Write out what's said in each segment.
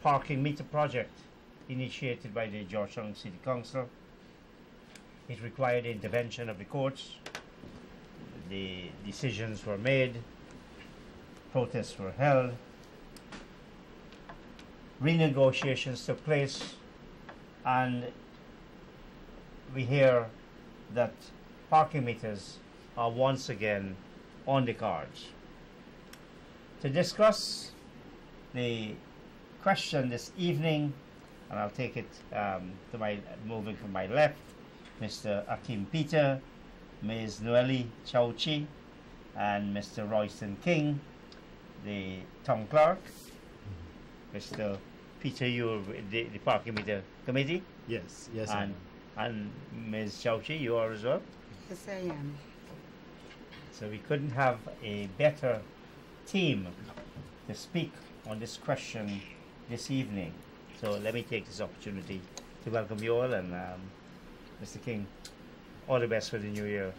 parking meter project initiated by the Georgetown City Council. It required the intervention of the courts. The decisions were made, protests were held, renegotiations took place, and we hear that parking meters are once again on the cards. To discuss the question this evening, and I'll take it to moving from my left, Mr. Akeem Peter, Ms. Noelle Chow'Chee, and Mr. Royston King, the town clerk. Mr. Peter, you're the parking meter committee? Yes, and Ms. Chow'Chee, you are as well? Yes, I am. So we couldn't have a better team to speak on this question this evening. So let me take this opportunity to welcome you all, and Mr. King, all the best for the new year.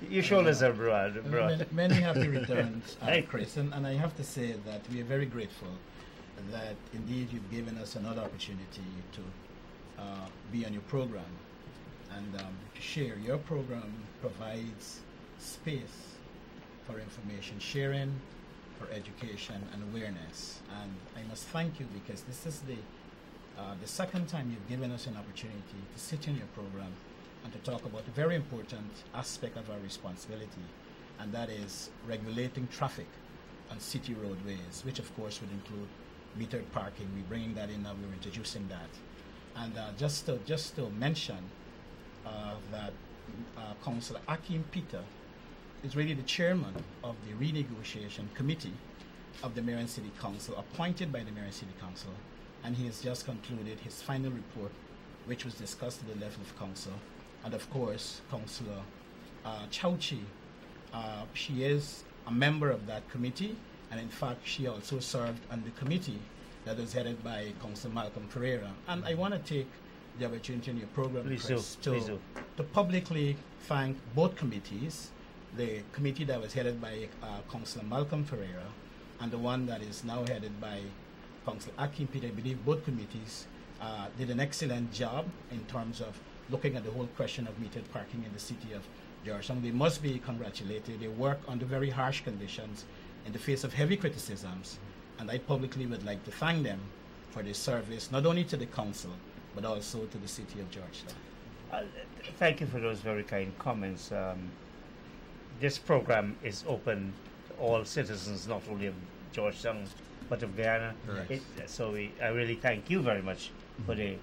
Your shoulders are broad. Many happy returns, Chris, and I have to say that we are very grateful that indeed you've given us another opportunity to be on your program and share. Your program provides space for information sharing, for education and awareness, and I must thank you because this is the second time you've given us an opportunity to sit in your program and to talk about a very important aspect of our responsibility, and that is regulating traffic on city roadways, which of course would include metered parking. We're bringing that in now, we're introducing that. And just to mention that Councillor Akeem Peter is really the chairman of the renegotiation committee of the Mayor and City Council, appointed by the Mayor and City Council, and he has just concluded his final report, which was discussed at the level of council. And of course, Councillor Chow'Chee, she is a member of that committee, and in fact, she also served on the committee that was headed by Councillor Malcolm Ferreira. And I want to take the opportunity in your program, Chris, to publicly thank both committees, the committee that was headed by Councillor Malcolm Ferreira and the one that is now headed by Councillor Akeem Peter. I believe both committees did an excellent job in terms of looking at the whole question of metered parking in the city of Georgetown. They must be congratulated. They work under very harsh conditions in the face of heavy criticisms, and I publicly would like to thank them for their service, not only to the council, but also to the city of Georgetown. Thank you for those very kind comments. This program is open to all citizens, not only of Georgetown, but of Guyana. Right. I really thank you very much for the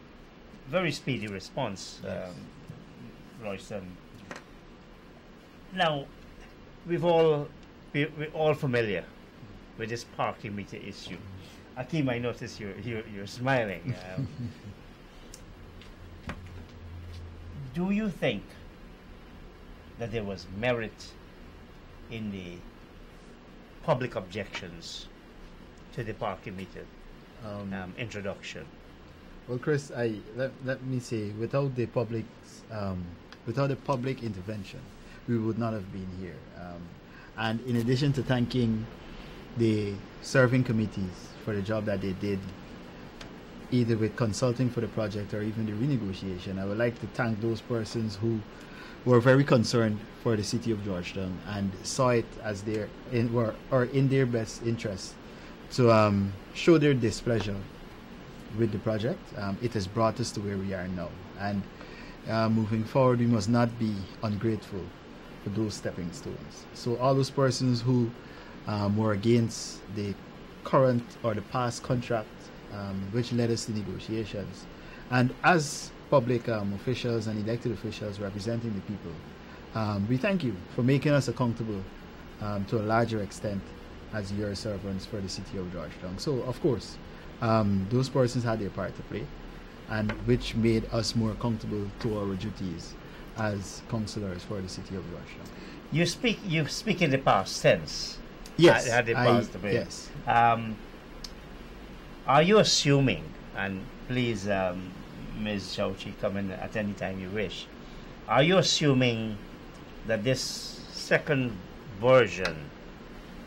very speedy response, Yes. Royston. Now, we're all familiar with this parking meter issue. Akeem, I notice you're smiling. Do you think that there was merit in the public objections to the parking meter introduction? Well, Chris, let me say, without the public intervention, we would not have been here. And in addition to thanking the serving committees for the job that they did, either with consulting for the project or even the renegotiation, I would like to thank those persons who were very concerned for the city of Georgetown and saw it as in their best interest to show their displeasure with the project. It has brought us to where we are now, and moving forward, we must not be ungrateful for those stepping stones. So all those persons who were against the current or the past contract, which led us to negotiations, and as public officials and elected officials representing the people, we thank you for making us accountable to a larger extent as your servants for the city of Georgetown. So of course, those persons had their part to play, and which made us more accountable to our duties as councillors for the city of Georgetown. You speak in the past tense. Yes, had the past to play. Yes. Are you assuming, and please, Ms. Chow'Chee, come in at any time you wish, are you assuming that this second version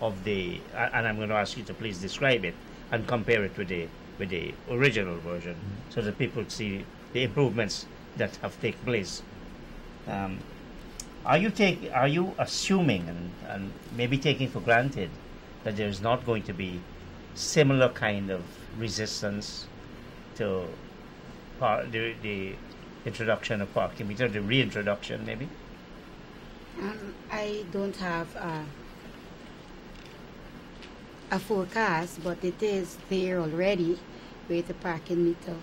of the, and I'm going to ask you to please describe it and compare it with the with the original version, so that people see the improvements that have taken place. Are you assuming and maybe taking for granted that there is not going to be similar kind of resistance to the introduction of parking meter, the reintroduction maybe? I don't have a forecast, but it is there already with the parking meter.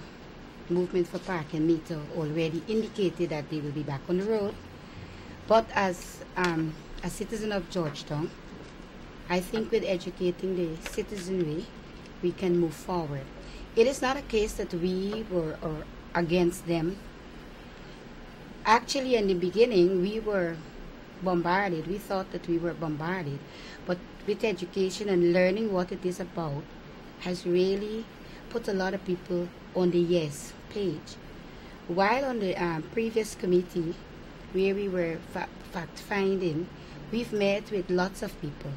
Movement for parking meter already indicated that they will be back on the road. But as a citizen of Georgetown, I think with educating the citizenry, we can move forward. It is not a case that we were against them. Actually, in the beginning, we were bombarded. We thought that we were bombarded. But with education and learning what it is about has really put a lot of people on the yes page. While on the previous committee, where we were fact-finding, we've met with lots of people.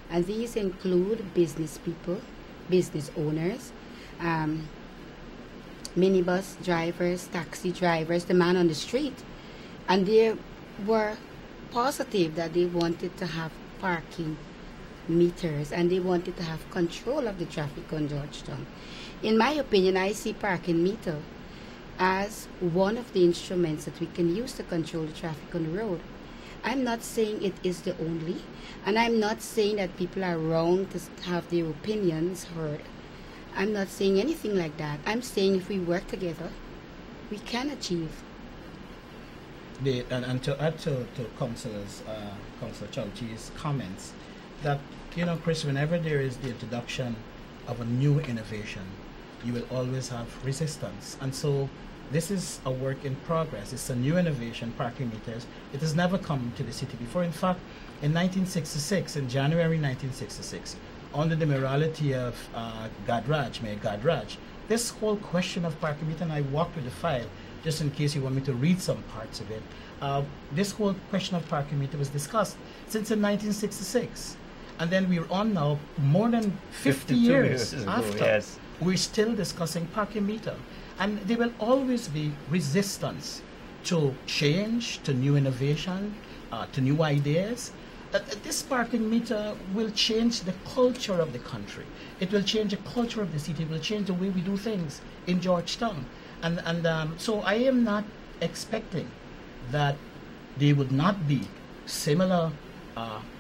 And these include business people, business owners, minibus drivers, taxi drivers, the man on the street. And they were positive that they wanted to have parking meters and they wanted to have control of the traffic on Georgetown. In my opinion, I see parking meter as one of the instruments that we can use to control the traffic on the road. I'm not saying it is the only, and I'm not saying that people are wrong to have their opinions heard. I'm not saying anything like that. I'm saying if we work together, we can achieve. And to add to Councillor Chow'Chee's comments, that, Chris, whenever there is the introduction of a new innovation, you will always have resistance. And so this is a work in progress. It's a new innovation, parking meters. It has never come to the city before. In fact, in 1966, in January 1966, under the mayoralty of Mayor Gadraj, this whole question of parking meter, and I walked with the file just in case you want me to read some parts of it. This whole question of parking meter was discussed since in 1966. And then we're on now more than 50 years after. Yes. We're still discussing parking meter. And there will always be resistance to change, to new innovation, to new ideas. This parking meter will change the culture of the country. It will change the culture of the city. It will change the way we do things in Georgetown. So I am not expecting that there would not be similar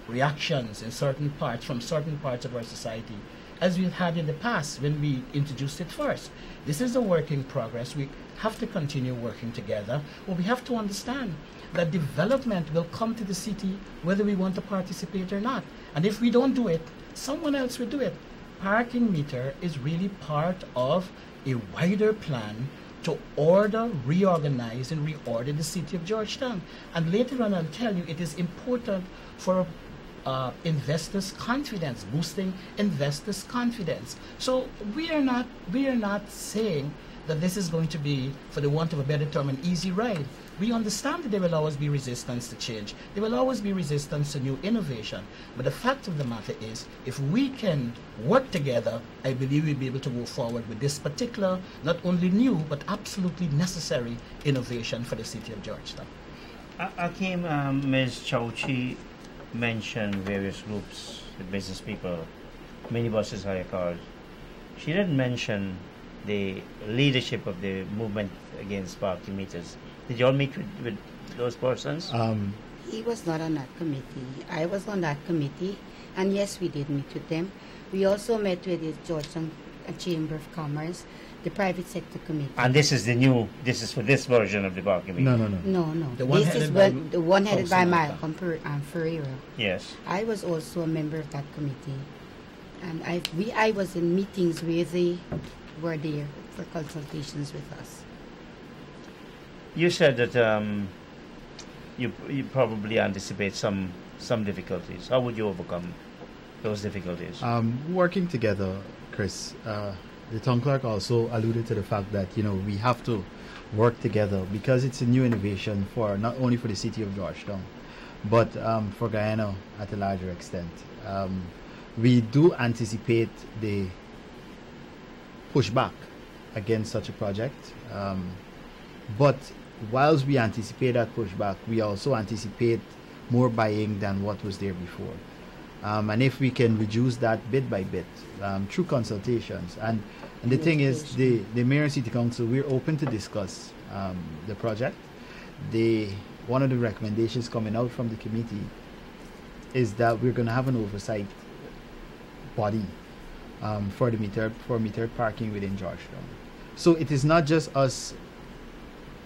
reactions in certain parts, from certain parts of our society, as we had in the past when we introduced it first. This is a work in progress. We have to continue working together, but we have to understand that development will come to the city whether we want to participate or not. And if we don't do it, someone else will do it. Parking meter is really part of a wider plan to reorganize and reorder the city of Georgetown. And later on I'll tell you it is important for investors' confidence, boosting investors' confidence. So we are not saying that this is going to be, for the want of a better term, an easy ride. We understand that there will always be resistance to change. There will always be resistance to new innovation. But the fact of the matter is, if we can work together, I believe we'll be able to move forward with this particular, not only new, but absolutely necessary innovation for the city of Georgetown. Akeem, Ms. Chow'Chee mentioned various groups, the business people, minibuses, hire cars. She didn't mention the leadership of the movement against parking meters. Did you all meet with those persons? He was not on that committee. I was on that committee, and yes, we did meet with them. We also met with the Georgetown Chamber of Commerce, the private sector committee. And this is for this version of the parking meter? No. This is the one headed by Malcolm Ferreira. Yes. I was also a member of that committee, and I was in meetings where they were there for consultations with us. You said that you probably anticipate some difficulties. How would you overcome those difficulties? Working together, Chris. The town clerk also alluded to the fact that we have to work together because it's a new innovation for not only for the city of Georgetown, but for Guyana at a larger extent. We do anticipate the pushback against such a project. But whilst we anticipate that pushback, we also anticipate more buying than what was there before. And if we can reduce that bit by bit through consultations, and the thing is, the Mayor and City Council, we're open to discuss the project. One of the recommendations coming out from the committee is that we're going to have an oversight body for metered parking within Georgetown. So it is not just us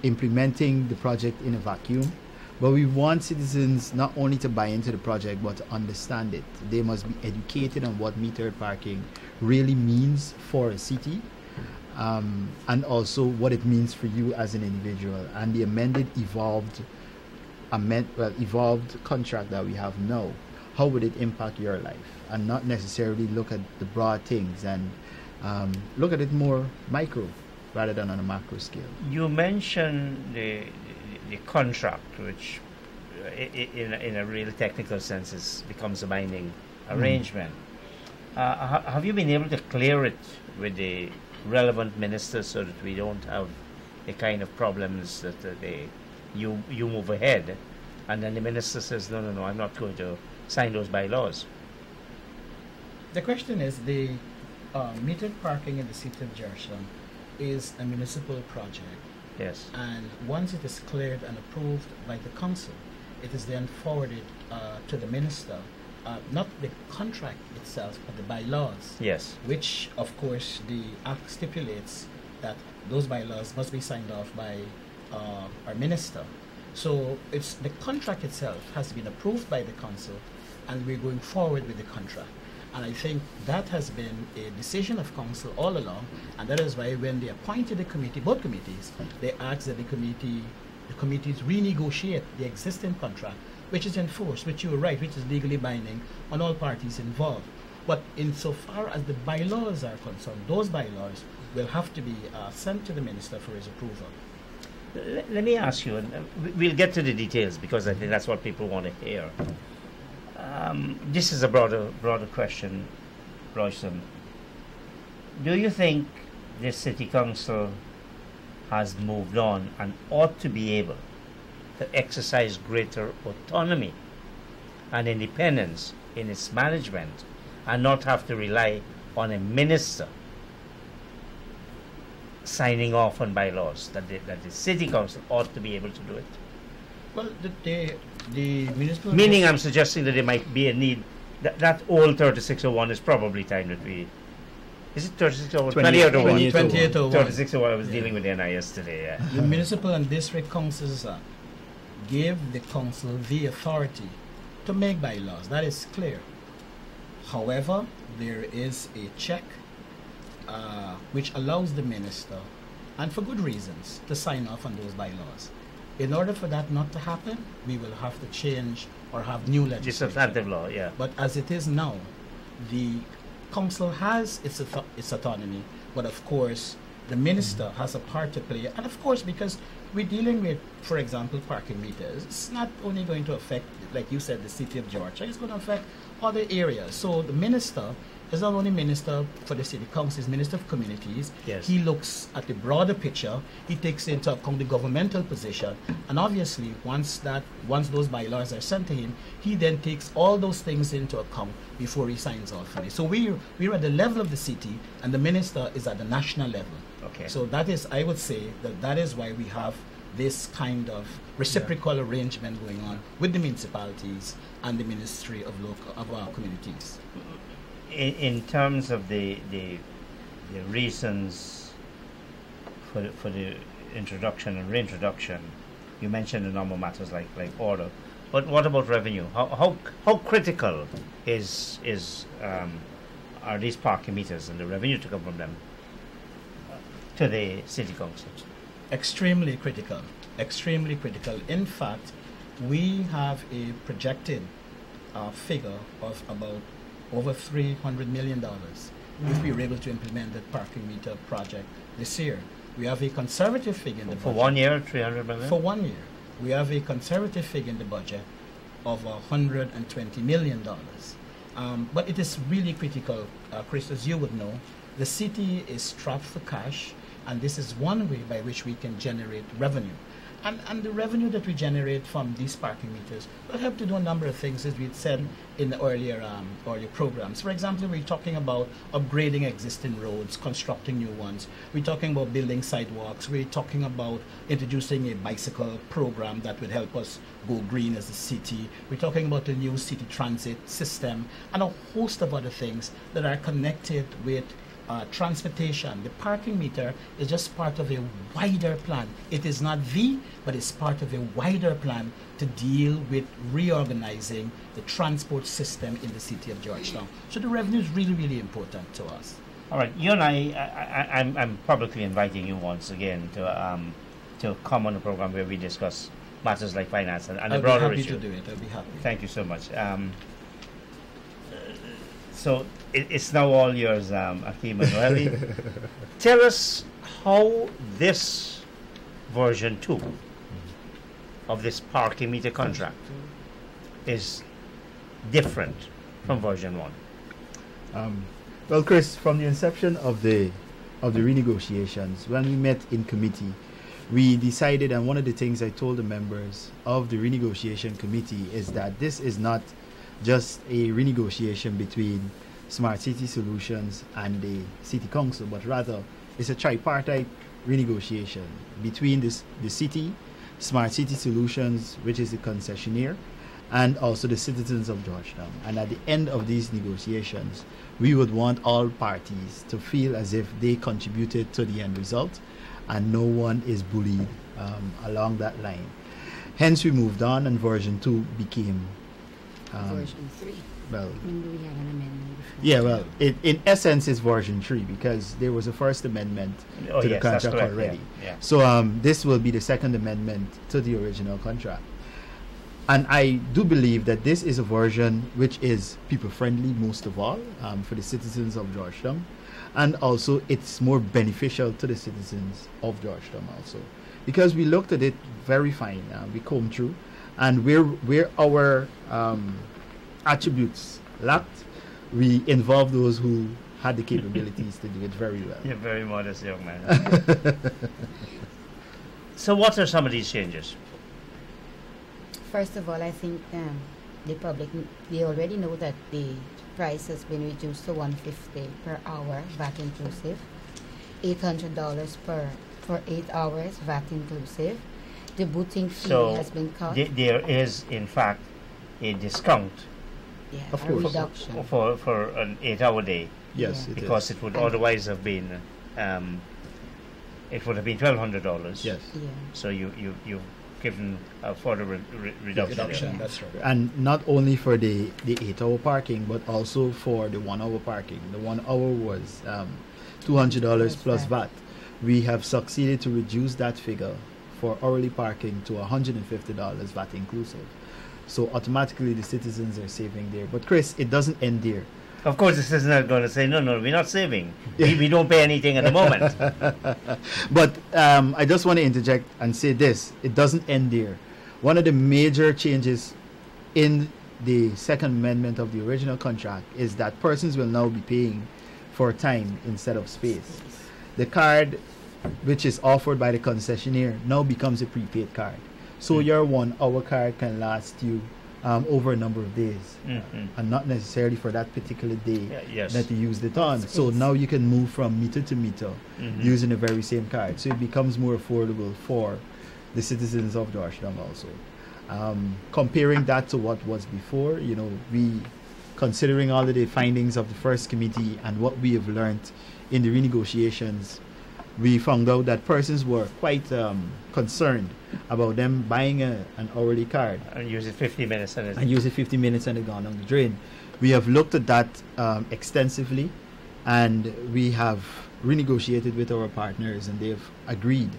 implementing the project in a vacuum, but we want citizens not only to buy into the project but to understand it. They must be educated on what metered parking really means for a city, and also what it means for you as an individual. And the evolved contract that we have now, how would it impact your life, and not necessarily look at the broad things, and look at it more micro rather than on a macro scale. You mentioned the contract, which in a real technical sense becomes a binding arrangement. Have you been able to clear it with the relevant ministers so that we don't have the kind of problems that you move ahead and then the minister says, no, I'm not going to sign those bylaws? The question is, the metered parking in the city of Georgetown is a municipal project. Yes. And once it is cleared and approved by the council, it is then forwarded to the minister. Not the contract itself, but the bylaws. Yes. Which, of course, the Act stipulates that those bylaws must be signed off by our minister. So it's the contract itself has been approved by the council, and we're going forward with the contract. And I think that has been a decision of council all along, and that is why when they appointed the committee, both committees, they asked that the committees renegotiate the existing contract, which is enforced, which you are right, which is legally binding on all parties involved. But insofar as the bylaws are concerned, those bylaws will have to be sent to the minister for his approval. Let me ask you, and we'll get to the details because I think that's what people want to hear. This is a broader question, Royston. Do you think the City Council has moved on and ought to be able to exercise greater autonomy and independence in its management and not have to rely on a minister signing off on bylaws, that the City Council ought to be able to do it? Well, the municipal... Meaning I'm suggesting that there might be a need, that old 3601 is probably time that we... Is it 3601? 2801. 3601, I was dealing with the NI yesterday, yeah. The municipal and district councils give the council the authority to make bylaws. That is clear. However, there is a check which allows the minister, and for good reasons, to sign off on those bylaws. In order for that not to happen, we will have to change or have new legislation. Just substantive law, yeah. But as it is now, the council has its autonomy, but of course, the minister has a part to play. And of course, because we're dealing with, for example, parking meters, it's not only going to affect, like you said, the city of Georgia, it's going to affect other areas. So the minister is not only minister for the city council, he's minister of communities. Yes. He looks at the broader picture. He takes into account the governmental position. And obviously, once those bylaws are sent to him, he then takes all those things into account before he signs off on it. So we're at the level of the city, and the minister is at the national level. Okay. So that is, I would say, that is why we have this kind of reciprocal arrangement going on with the municipalities and the Ministry of our communities. In terms of the reasons for the introduction and reintroduction, you mentioned a number of matters like order, but what about revenue? How critical are these parking meters and the revenue to come from them to the City Council? Extremely critical. Extremely critical. In fact, we have a projected figure of about over $300 million if we were able to implement the parking meter project this year. We have a conservative figure in the budget. For 1 year, 300 million? For 1 year. We have a conservative figure in the budget of $120 million. But it is really critical, Chris, as you would know, The city is strapped for cash, and this is one way by which we can generate revenue. And the revenue that we generate from these parking meters will help to do a number of things, as we had said in the earlier programs. For example, we're talking about upgrading existing roads, constructing new ones. We're talking about building sidewalks. We're talking about introducing a bicycle program that would help us go green as a city. We're talking about a new city transit system and a host of other things that are connected with transportation. The parking meter is just part of a wider plan. It is not but it's part of a wider plan to deal with reorganizing the transport system in the city of Georgetown. So the revenue is really, really important to us. All right, you and I'm publicly inviting you once again to come on the program where we discuss matters like finance and the broader issue. I'll be happy to do it. I'll be happy. Thank you so much. So it's now all yours, Akeem and Noelle. Tell us how this version 2 of this parking meter contract is different from version 1. Well, Chris, from the inception of the renegotiations, when we met in committee, we decided, and one of the things I told the members of the renegotiation committee is that this is not just a renegotiation between Smart City Solutions and the City Council, but rather it's a tripartite renegotiation between the city, Smart City Solutions, which is the concessionaire, and also the citizens of Georgetown. And at the end of these negotiations, we would want all parties to feel as if they contributed to the end result and no one is bullied along that line. Hence, we moved on, and version 2 became Version 3. well, When do we have an amendment before? yeah, well, in essence, it's version 3 because there was a first amendment to the contract already. Yeah. So this will be the second amendment to the original contract. And I do believe that this is a version which is people-friendly most of all for the citizens of Georgetown. And also, it's more beneficial to the citizens of Georgetown also. Because we looked at it very fine. We combed through. And where our attributes lacked, we involved those who had the capabilities to do it very well. You're a very modest young man. So what are some of these changes? First of all, I think the public, they already know that the price has been reduced to $150 per hour, VAT inclusive, $800 for 8 hours, VAT inclusive. The booting fee has been cut. There is, in fact, a discount Of a course. reduction. for an 8-hour day. Yes, Yeah. it Because is. it would otherwise have been it would have been $1,200. Yes. Yeah. So you've given a further reduction. Reduction, Yeah. that's right. And not only for the 8-hour parking, but also for the 1-hour parking. The 1 hour was $200 plus VAT. We have succeeded to reduce that figure for hourly parking to $150 VAT inclusive. So automatically the citizens are saving there. But Chris, it doesn't end there. Of course, this is not going to say, no, we're not saving. We don't pay anything at the moment. But I just want to interject and say this. It doesn't end there. One of the major changes in the second amendment of the original contract is that persons will now be paying for time instead of space. The card, which is offered by the concessionaire, now becomes a prepaid card. So your 1 hour card can last you over a number of days, and not necessarily for that particular day Yes. that you used it on. So now you can move from meter to meter using the very same card. So it becomes more affordable for the citizens of Georgetown also. Comparing that to what was before, considering all of the findings of the first committee and what we have learned in the renegotiations, we found out that persons were quite concerned about them buying an hourly card And use it 50 minutes and use it 50 minutes and it gone down the drain. We have looked at that extensively, and we have renegotiated with our partners, and they've agreed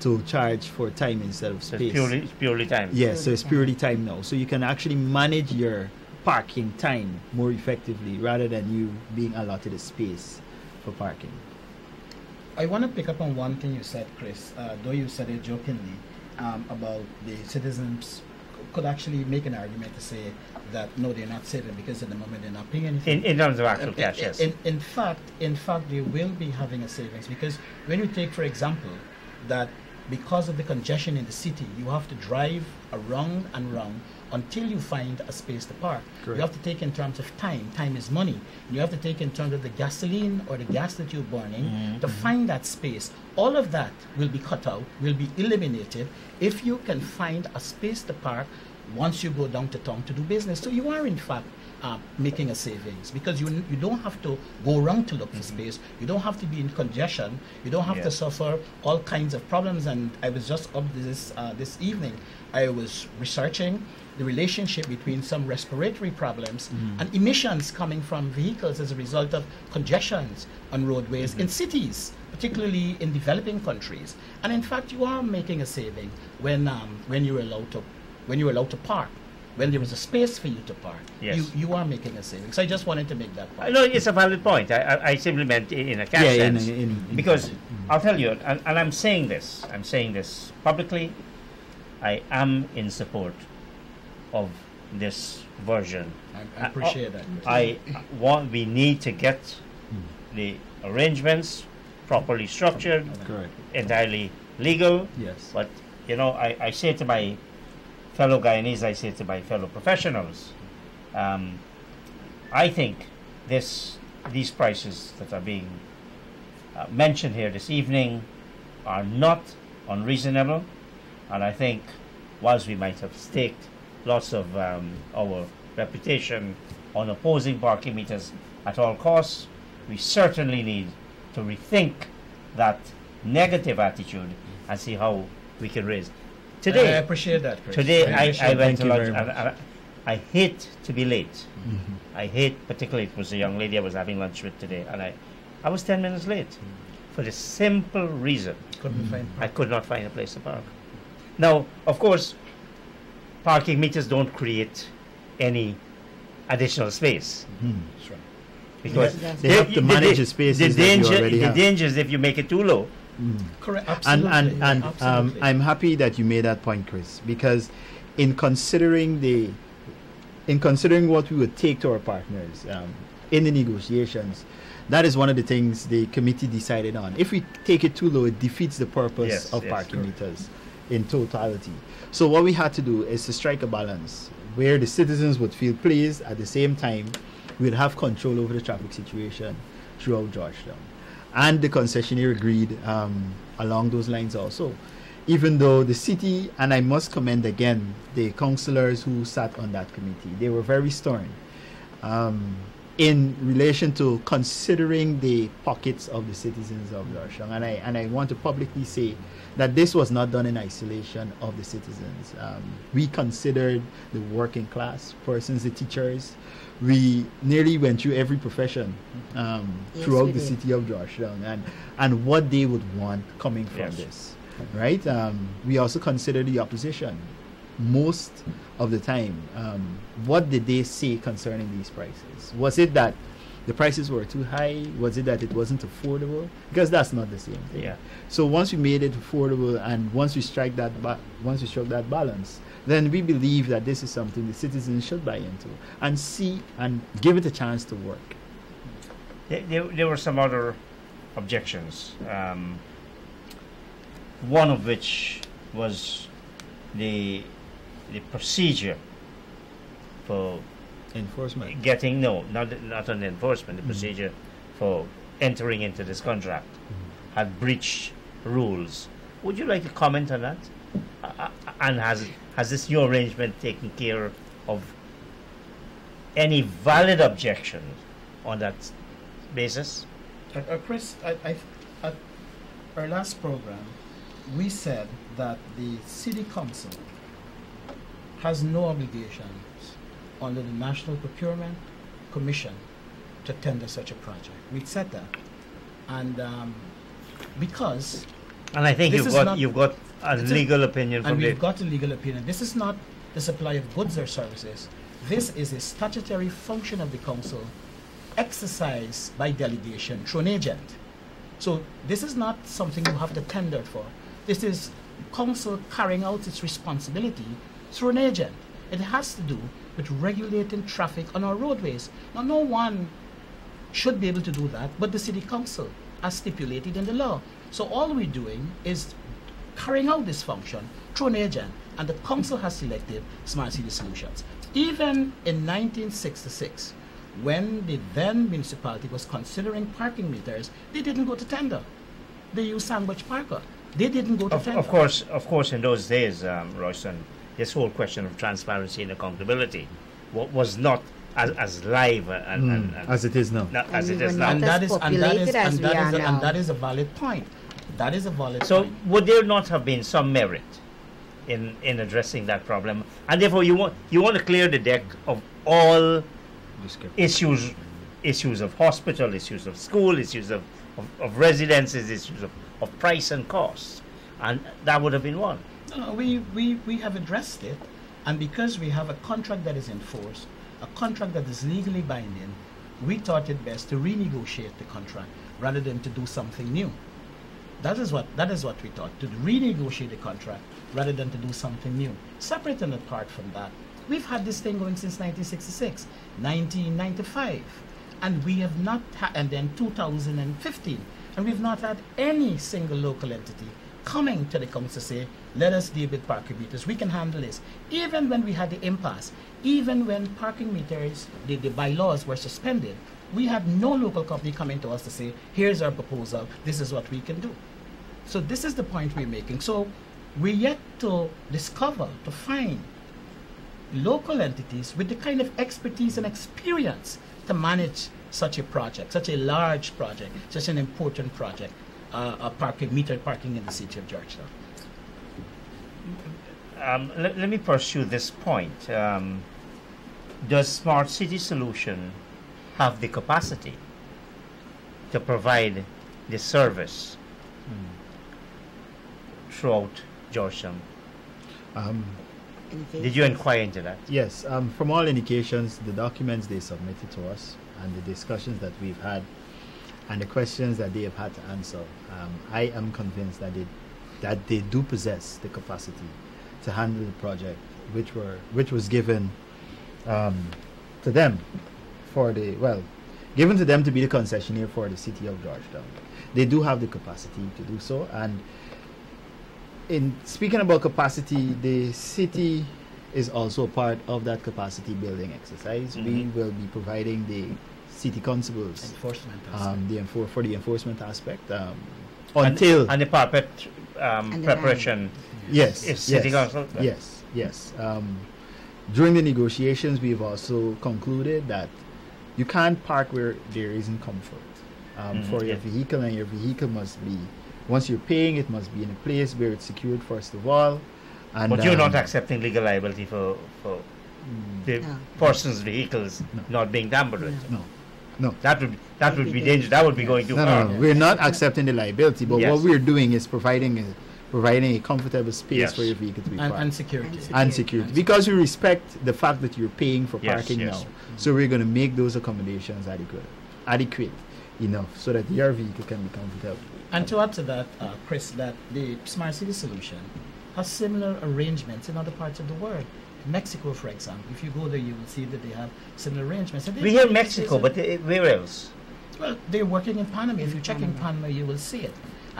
to charge for time instead of So space. it's purely time. Yes, so it's purely time now. So you can actually manage your parking time more effectively rather than you being allotted a space for parking. I want to pick up on one thing you said, Chris, though you said it jokingly, about the citizens could actually make an argument to say that no, they're not saving because at the moment they're not paying anything. In terms of actual cash, yes. In fact, they will be having a savings because when you take, for example, that because of the congestion in the city, you have to drive around and around until you find a space to park. Correct. You have to take in terms of time. Time is money. You have to take in terms of the gasoline or the gas that you're burning to find that space. All of that will be cut out, will be eliminated if you can find a space to park once you go down to town to do business. So you are in fact making a savings because you don't have to go around to look for space. You don't have to be in congestion. You don't have to suffer all kinds of problems. And I was just up this evening. I was researching the relationship between some respiratory problems and emissions coming from vehicles as a result of congestions on roadways in cities, particularly in developing countries. And in fact, you are making a saving when you're allowed to park. When there is a space for you to park, you are making a saving. So I just wanted to make that point. No, it's a valid point. I simply meant in a cash sense. Because I'll tell you, and I'm saying this publicly, I am in support of this version. I appreciate that. We need to get the arrangements properly structured, Correct. entirely legal. Yes. But, I say to my fellow Guyanese, I say to my fellow professionals, I think these prices that are being mentioned here this evening are not unreasonable, and I think whilst we might have staked lots of our reputation on opposing parking meters at all costs, we certainly need to rethink that negative attitude and see how we can raise. Today, I appreciate that, Chris. Today, I went to you lunch, very much. and I hate to be late. I hate, particularly, it was a young lady I was having lunch with today, and I was 10 minutes late for the simple reason I could not find a place to park. Now, of course, parking meters don't create any additional space. That's right. Because They have to manage the spaces that you already have. The danger is if you make it too low. Correct. Absolutely. And Absolutely. I'm happy that you made that point, Chris, because in considering what we would take to our partners in the negotiations, that is one of the things the committee decided on. If we take it too low, it defeats the purpose of parking meters in totality. So what we had to do is to strike a balance where the citizens would feel pleased. At the same time, we'd have control over the traffic situation throughout Georgetown. And the concessionaire agreed along those lines also. Even though the city, and I must commend again the councillors who sat on that committee, they were very stern in relation to considering the pockets of the citizens of Georgetown. And I want to publicly say that this was not done in isolation of the citizens. We considered the working class persons, the teachers. We nearly went through every profession throughout the city of Georgetown and what they would want coming from this, right? We also considered the opposition. Most of the time, what did they say concerning these prices? Was it that the prices were too high? Was it that it wasn't affordable? Because that's not the same thing. So once we made it affordable and once we struck that balance, then we believe that this is something the citizens should buy into and see and give it a chance to work. There were some other objections. One of which was the procedure for enforcement. Getting not on the enforcement. The procedure for entering into this contract had breached rules. Would you like to comment on that? And has this new arrangement taken care of any valid objections on that basis? Chris, at our last program, we said that the City Council has no obligations under the National Procurement Commission to tender such a project. We said that, and because. And I think you've got a legal opinion from and we've got a legal opinion. This is not the supply of goods or services. This is a statutory function of the council exercised by delegation through an agent. So this is not something you have to tender for. This is council carrying out its responsibility through an agent. It has to do with regulating traffic on our roadways. Now, no one should be able to do that, but the city council, as stipulated in the law. So all we're doing is carrying out this function through an agent, and the council has selected Smart City Solutions. Even in 1966, when the then municipality was considering parking meters, they didn't go to tender. They used Sandwich Parker. They didn't go to tender. Of course, in those days, Royston, this whole question of transparency and accountability was not as live and as it is now. As it is we now. were not as populated as we are now. And that is a valid point. That is a valid So point. would there not have been some merit in addressing that problem? And therefore you want to clear the deck of all issues of hospital, issues of school, issues of residences, issues of price and cost. And that would have been one. No, we have addressed it, and because we have a contract that is enforced, a contract that is legally binding, we thought it best to renegotiate the contract rather than to do something new. That is what we thought, to renegotiate the contract rather than to do something new. Separate and apart from that, we've had this thing going since 1966, 1995, and we have not and then 2015, and we've not had any single local entity coming to the council to say, let us deal with parking meters, we can handle this. Even when we had the impasse, even when parking meters, the bylaws were suspended, we had no local company coming to us to say, here's our proposal, this is what we can do. So this is the point we're making. So we're yet to discover, to find local entities with the kind of expertise and experience to manage such a project, such a large project, such an important project, metered parking in the city of Georgetown. Let me pursue this point. Does Smart City Solution have the capacity to provide the service throughout Georgetown? Did you inquire into that? Yes, from all indications, the documents they submitted to us and the discussions that we've had and the questions that they have had to answer, I am convinced that they do possess the capacity to handle the project, which was given to them given to them to be the concessionaire for the city of Georgetown. They do have the capacity to do so, and in speaking about capacity, the city is also a part of that capacity building exercise. We will be providing the city constables Enforcement for the enforcement aspect until and the carpet And the preparation. yes, Is city council? yes. During the negotiations, we've also concluded that you can't park where there isn't comfort for your vehicle, and your vehicle must be, once you're paying, it must be in a place where it's secured first of all. And But you're not accepting legal liability for the No. person's vehicles No. not being tampered with. No. That would be dangerous. That would be going too far. No. We're not accepting the liability, but Yes. what we're doing is providing a comfortable space Yes. for your vehicle to be parked. and security. And security, because we respect the fact that you're paying for Yes, parking yes. now, so we're going to make those accommodations adequate enough so that your vehicle can be comfortable. And to add to that, Chris, that the Smart City Solution has similar arrangements in other parts of the world. Mexico, for example, if you go there, you will see that they have similar arrangements. And We hear Mexico, but where else? well, they're working in Panama. If you check in Panama, you will see it.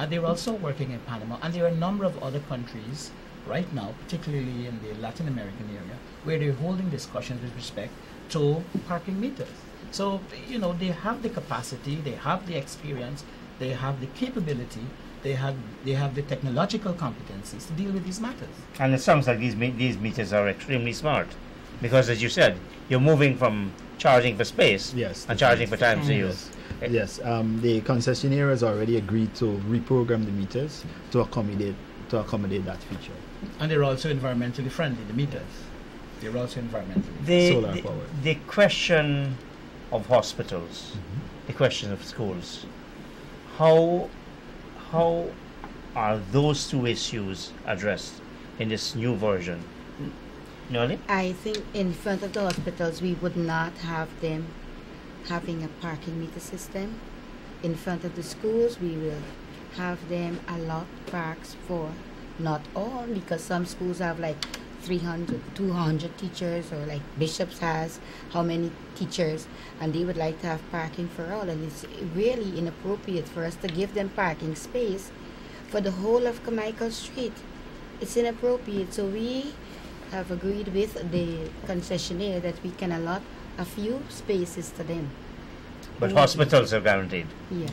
They're also working in Panama, and there are a number of other countries right now, particularly in the Latin American area, where they're holding discussions with respect to parking meters. So, they have the capacity, they have the experience, they have the capability, they have the technological competencies to deal with these matters. And it sounds like these meters are extremely smart, because as you said, you're moving from charging for space Yes, and charging for time to use. Yes, the concessionaire has already agreed to reprogram the meters to accommodate that feature. And they're also environmentally friendly, the meters. They're also environmentally Solar power. The question of hospitals, the question of schools, how are those two issues addressed in this new version? Noelle? I think in front of the hospitals, we would not have them having a parking meter system. In front of the schools, we will have them allot parks for not all, because some schools have like 300, 200 teachers, or like Bishops has how many teachers, and they would like to have parking for all, and it's really inappropriate for us to give them parking space for the whole of Carmichael Street. It's inappropriate, so we have agreed with the concessionaire that we can allot a few spaces to them. But hospitals are guaranteed. Yeah.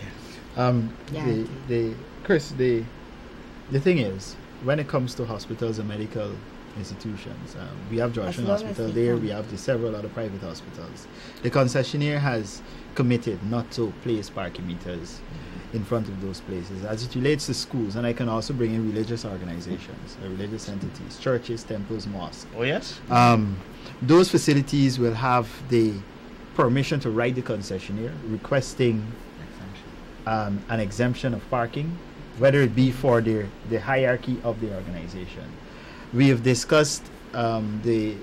Chris, the thing is, when it comes to hospitals and medical institutions, we have Georgetown Hospital there, we have several other private hospitals. The concessionaire has committed not to place parking meters in front of those places. As it relates to schools, and I can also bring in religious organizations, religious entities, churches, temples, mosques. Oh, yes? Those facilities will have the permission to write the concessionaire requesting an exemption of parking, whether it be for the hierarchy of the organization. We have discussed the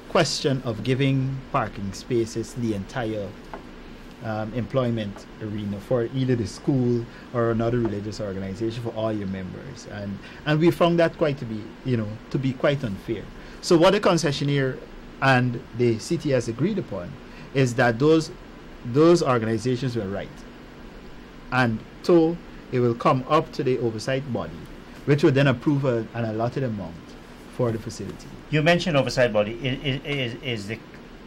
question of giving parking spaces the entire employment arena for either the school or another religious organization for all your members, and we found that to be quite unfair. So what the concessionaire and the city has agreed upon is that those organizations will write, and so it will come up to the oversight body, which will then approve an allotted amount for the facility. You mentioned oversight body. Is the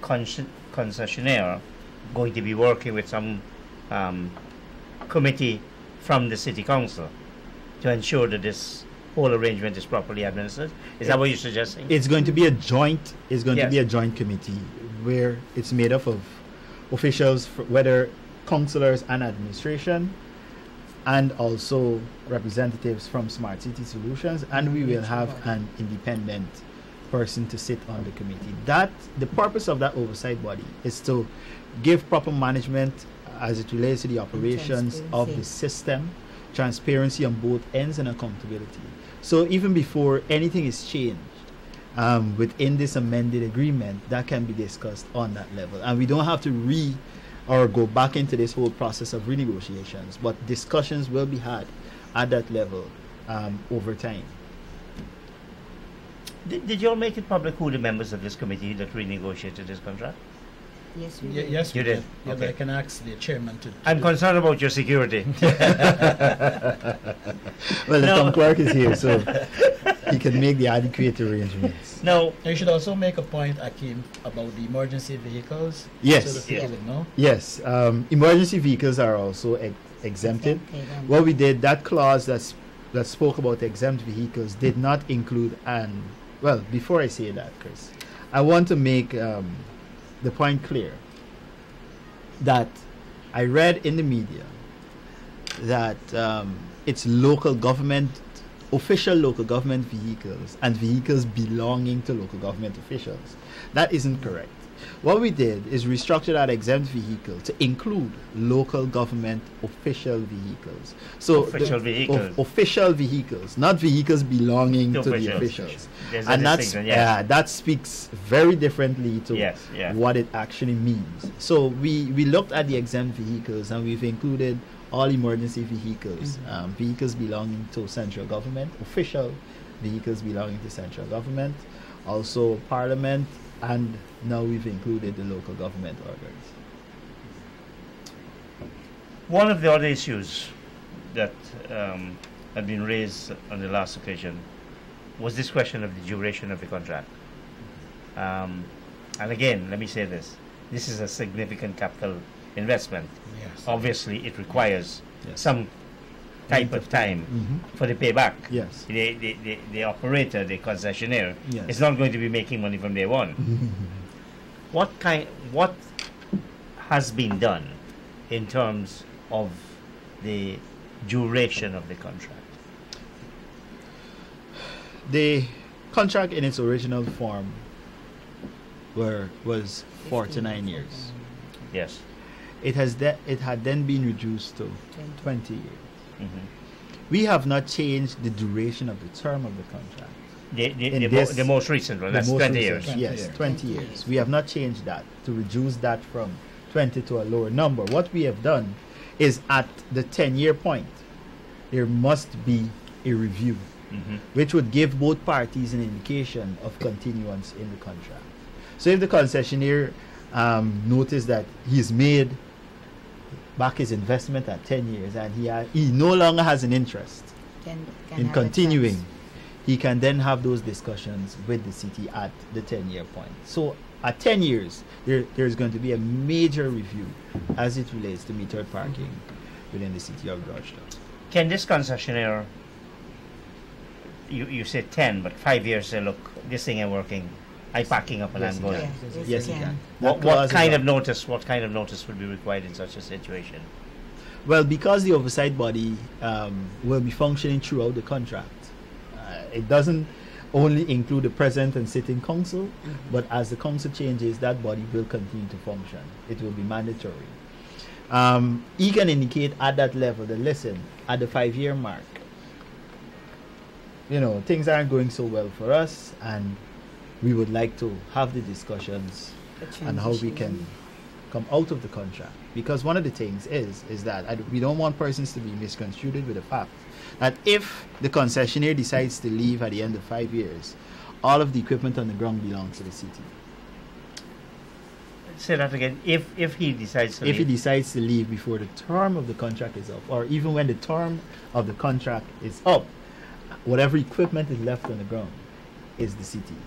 concessionaire going to be working with some committee from the city council to ensure that this whole arrangement is properly administered? Is that what you're suggesting? It's going to be a joint. It's going to be a joint committee where it's made up of officials, whether councillors and administration, and also representatives from Smart City Solutions, and we will have an independent person to sit on the committee. The purpose of that oversight body is to give proper management as it relates to the operations of the system, transparency on both ends, and accountability. So even before anything is changed within this amended agreement, that can be discussed on that level, and we don't have to go back into this whole process of renegotiations, but discussions will be had at that level over time. Did you all make it public who the members of this committee that renegotiated this contract? Yes, we did. Yes, You we did? Yeah, Okay. I can ask the chairman to. I'm concerned about your security. Well, the town clerk is here, so he can make the adequate arrangements. No. You should also make a point, Akeem, about the emergency vehicles. Yes. So the people Yes. would know. Yes, emergency vehicles are also exempted. What we did, that clause that spoke about exempt vehicles did not include before I say that, Chris, I want to make the point clear that I read in the media that it's official local government vehicles and vehicles belonging to local government officials. That isn't correct. What we did is restructure that exempt vehicle to include local government official vehicles. So official vehicles, not vehicles belonging to the officials. And that speaks very differently to what it actually means. So we looked at the exempt vehicles, and we've included all emergency vehicles, vehicles belonging to central government, official vehicles belonging to central government, also Parliament, and now we've included the local government organs. One of the other issues that had been raised on the last occasion was this question of the duration of the contract. And again, let me say this. This is a significant capital investment. Yes. Obviously, it requires some type of time for the payback. Yes. The operator, the concessionaire, Yes. is not going to be making money from day one. What has been done in terms of the duration of the contract? The contract in its original form was 49 years. Yes. It had then been reduced to 20 years. Mm-hmm. We have not changed the duration of the term of the contract. The most recent one, that's 20 years. Yes, 20 years. We have not changed that to reduce that from 20 to a lower number. What we have done is at the 10-year point, there must be a review which would give both parties an indication of continuance in the contract. So if the concessionaire noticed that he's made back his investment at 10 years and he no longer has an interest Can in have a continuing, chance. he can then have those discussions with the city at the 10-year point. So at 10 years, there's going to be a major review as it relates to metered parking within the city of Georgetown. Can this concessionaire, you say 10, but 5 years say, look, this thing ain't working. I'm packing up and Yes, I'm he going. Yeah, Yes, he can. What That clause is kind up. of notice? What kind of notice would be required in such a situation? Well, because the oversight body will be functioning throughout the contract, it doesn't only include the present and sitting council, but as the council changes, that body will continue to function. It will be mandatory. He can indicate at that level that, listen, at the 5-year mark, things aren't going so well for us, and we would like to have the discussions The and how we transition. can come out of the contract. Because one of the things is that we don't want persons to be misconstrued with the fact that if the concessionaire decides to leave at the end of 5 years, all of the equipment on the ground belongs to the city. Say that again. If he decides to If he leave. decides to leave before the term of the contract is up, or even when the term of the contract is up, whatever equipment is left on the ground is the city's.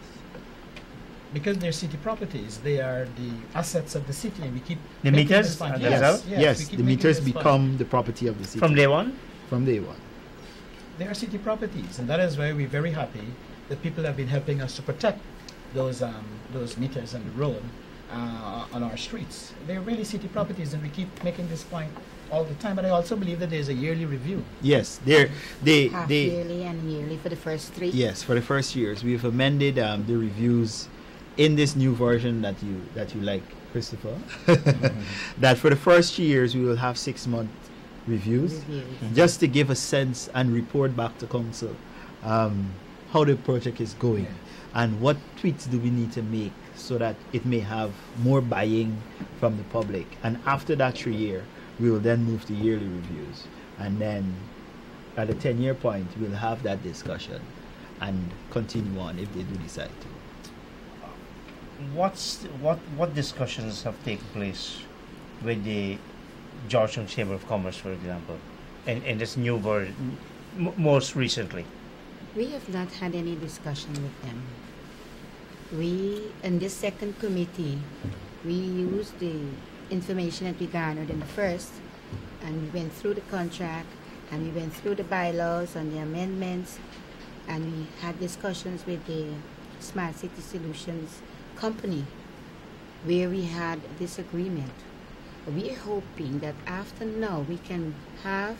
Because they're city properties, they are the assets of the city, and we keep The making meters this point. are Yes, themselves? yes, we keep The making meters this point. become the property of the city. From day one? From day one. They are city properties, and that is why we're very happy that people have been helping us to protect those meters on the road on our streets. They're really city properties, and we keep making this point all the time. But I also believe that there's a yearly review. Yes, Half they yearly and yearly for the first 3. yes, for the first years we've amended the reviews in this new version that you like, Christopher. That for the first years we will have 6-month reviews, just to give a sense and report back to council how the project is going and what tweaks do we need to make so that it may have more buy-in from the public. And after that 3 year, we will then move to yearly reviews, and then at the 10-year point we'll have that discussion and continue on if they do decide to. What discussions have taken place with the Georgetown Chamber of Commerce, for example, in this new version, most recently? We have not had any discussion with them. We, in this second committee, we used the information that we garnered in the first, and we went through the contract, and we went through the bylaws and the amendments, and we had discussions with the Smart City Solutions company, where we had disagreement. We're hoping that after now we can have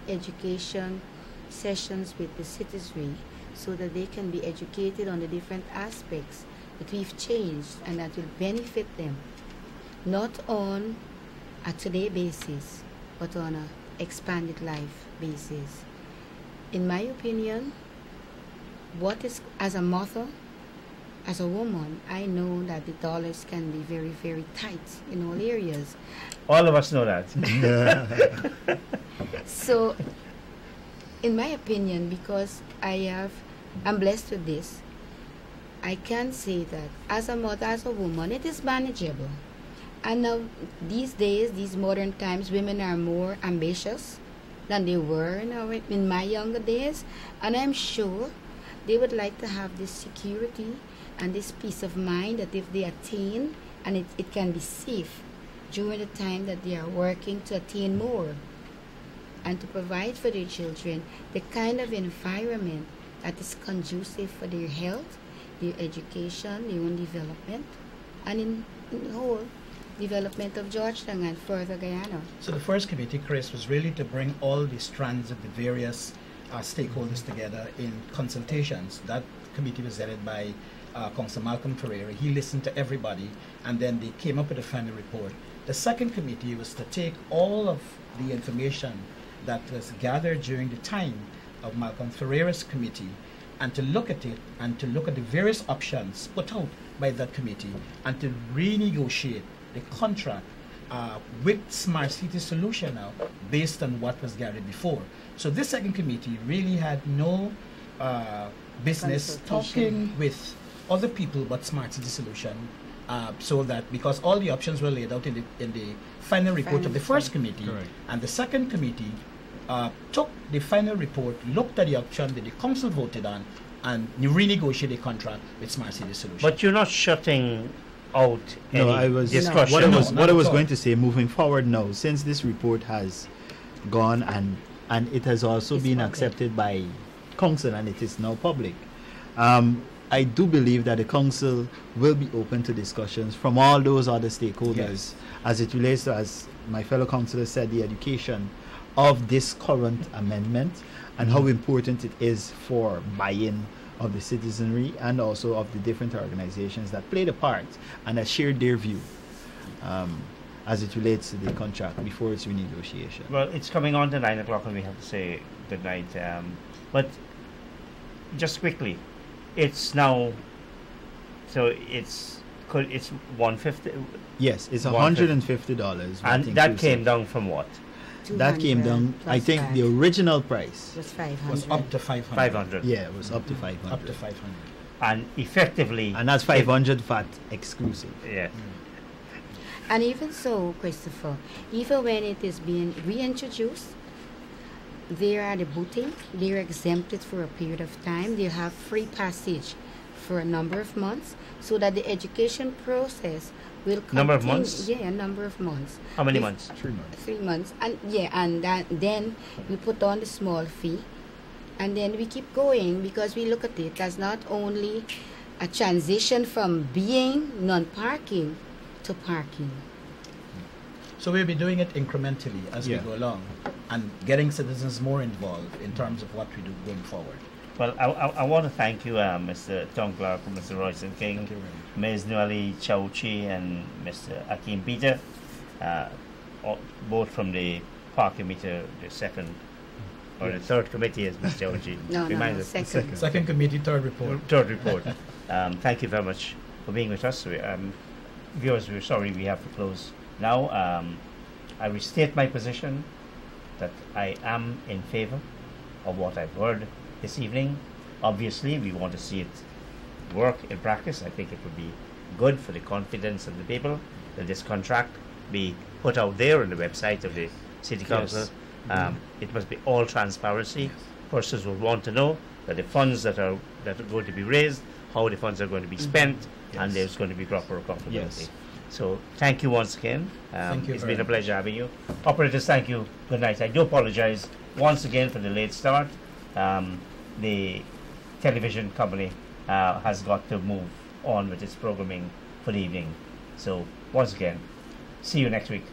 education sessions with the citizenry so that they can be educated on the different aspects that we've changed and that will benefit them, not on a today basis, but on a expanded life basis. In my opinion, what is, as a mother, as a woman, I know that the dollars can be very, very tight in all areas. All of us know that. So, in my opinion, because I'm blessed with this, I can say that as a mother, as a woman, it is manageable. And now, these days, these modern times, women are more ambitious than they were in my younger days. And I'm sure they would like to have this security and this peace of mind that if they attain, and it can be safe during the time that they are working to attain more and to provide for their children the kind of environment that is conducive for their health, their education, their own development, and in the whole development of Georgetown and further Guyana. So the first committee, Chris, was really to bring all the strands of the various stakeholders together in consultations. That committee was headed by Councillor Malcolm Ferreira. He listened to everybody, and then they came up with a final report. The second committee was to take all of the information that was gathered during the time of Malcolm Ferreira's committee and to look at it and to look at the various options put out by that committee and to renegotiate the contract with Smart City Solution now based on what was gathered before. So this second committee really had no business Consultation. talking with other people but Smart City Solution, so that because all the options were laid out in the final report of the first committee, Correct. and the second committee took the final report, looked at the option that the council voted on, and renegotiated the contract with Smart City Solution. But you're not shutting out any No, I was discussion. what I was No, what I not was at going all. to say. Moving forward now, since this report has gone and it has also It's been public. accepted by council and it is now public. I do believe that the council will be open to discussions from all those other stakeholders Yes. as it relates to, as my fellow councillor said, the education of this current amendment and how important it is for buy-in of the citizenry and also of the different organizations that played a part and that shared their view as it relates to the contract before its renegotiation. Well, it's coming on to 9 o'clock and we have to say good night. But just quickly, it's now, so it's 150, Yes, it's $150. $150. and VAT that inclusive. came down from what? That came 200 down. I plus think VAT the original price. was was 500. up to 500. 500. Yeah, it was up to 500. Up to 500. And effectively, And that's 500 VAT exclusive. yeah. And even so, Christopher, even when it is being reintroduced, they are the booting, they're exempted for a period of time. They have free passage for a number of months so that the education process will continue. Number of months? Yeah, a number of months. How many This- months? 3 months. 3 months. And yeah, and then we put on the small fee. And then we keep going because we look at it as not only a transition from being non-parking to parking. So we'll be doing it incrementally as Yeah. we go along and getting citizens more involved in terms of what we do going forward. Well, I want to thank you, Mr. Tom Clark and Mr. Royston King, Thank you very much. Ms. Noelle Chow'Chee and Mr. Akeem Peter, both from the parking meter, the second or the third committee, as Mr. Chow'Chee No, reminds us. second. Second committee, third report. Third report. Thank you very much for being with us. Viewers, we're sorry we have to close now. I restate my position that I am in favor of what I've heard this evening. Obviously, we want to see it work in practice. I think it would be good for the confidence of the people that this contract be put out there on the website of the City Council. It must be all transparency. Persons will want to know that the funds that are going to be raised, how the funds are going to be spent, and Yes. there's going to be proper accountability. Yes. So thank you once again. Thank you It's very been a much. pleasure having you. Operators, thank you. Good night. I do apologize once again for the late start. The television company has got to move on with its programming for the evening. So once again, see you next week.